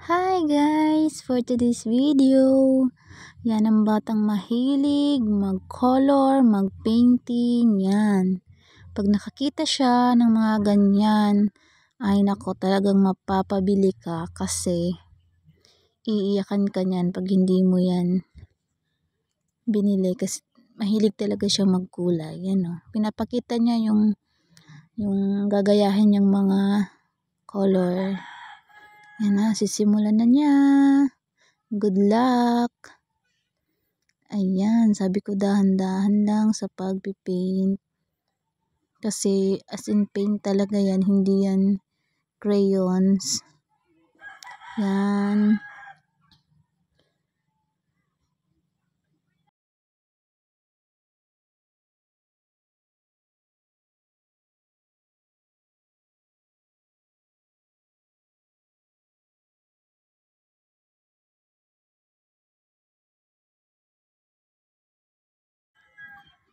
Hi guys! For today's video, yan ang batang mahilig mag-color, mag-painting, yan. Pag nakakita siya ng mga ganyan, ay nako talagang mapapabili ka kasi iiyakan ka niyan pag hindi mo yan binili kasi mahilig talaga siya magkulay. Yan o. Pinapakita niya yung gagayahin niyang mga color. Yan na, sisimulan na niya. Good luck. Ayan, sabi ko dahan-dahan lang sa pagpipaint. Kasi as in paint talaga yan, hindi yan crayons. Yan.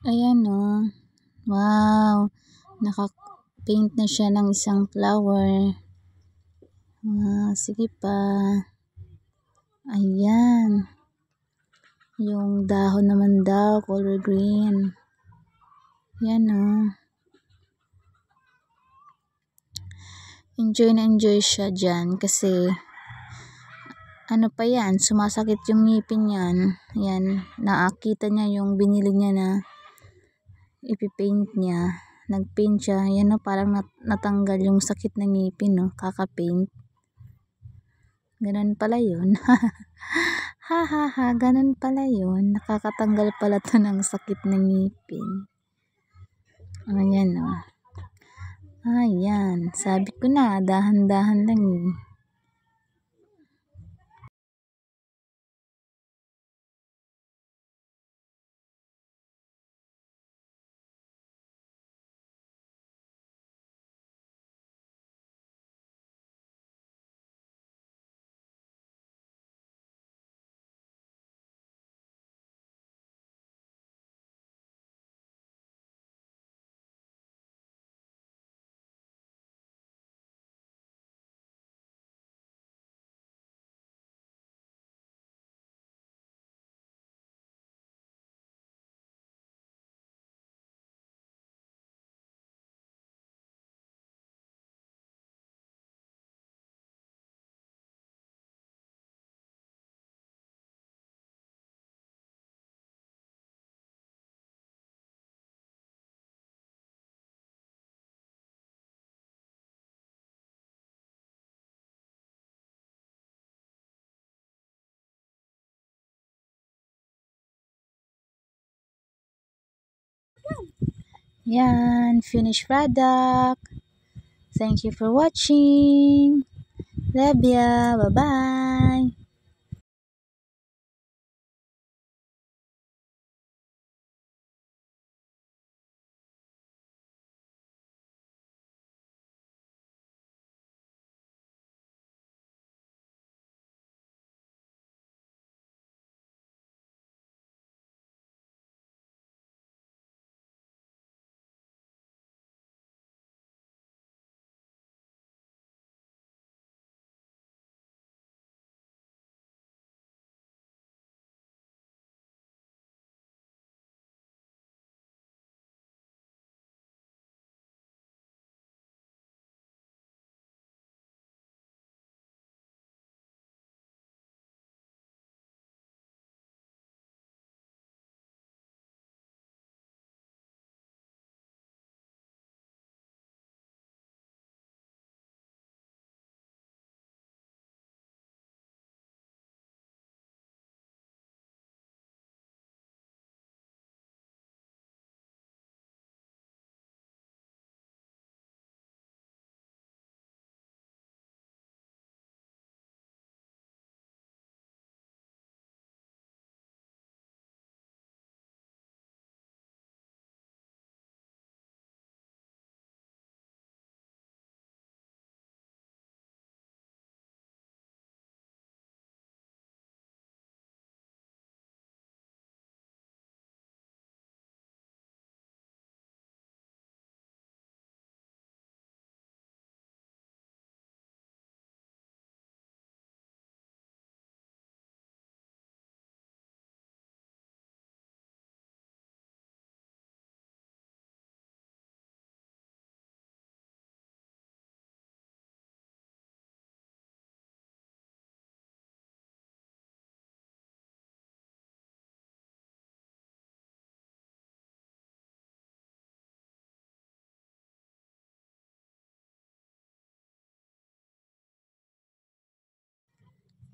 Ayan o. Wow. Naka-paint na siya ng isang flower. Sige pa. Ayan. Yung dahon naman daw, color green. Yan o. Enjoy na enjoy siya dyan kasi ano pa yan, sumasakit yung ngipin yan. Yan, nakakita niya yung binili niya na ipipaint niya. Nagpaint siya. Yan o, parang natanggal yung sakit ng ngipin no, kaka-paint. Ganun pala yun. Ha ha ha, ganun pala yun. Nakakatanggal pala to ng sakit ng ngipin. Ayan o. Ayan, sabi ko na, dahan-dahan lang eh. Yan, finished product. Thank you for watching. Love ya. Bye-bye.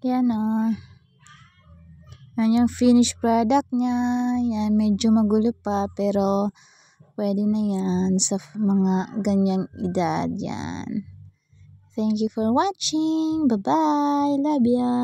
Yan o. Yan yung finished product niya. Yan, medyo magulo pa pero pwede na yan sa mga ganyang edad. Yan. Thank you for watching. Bye-bye. Love ya.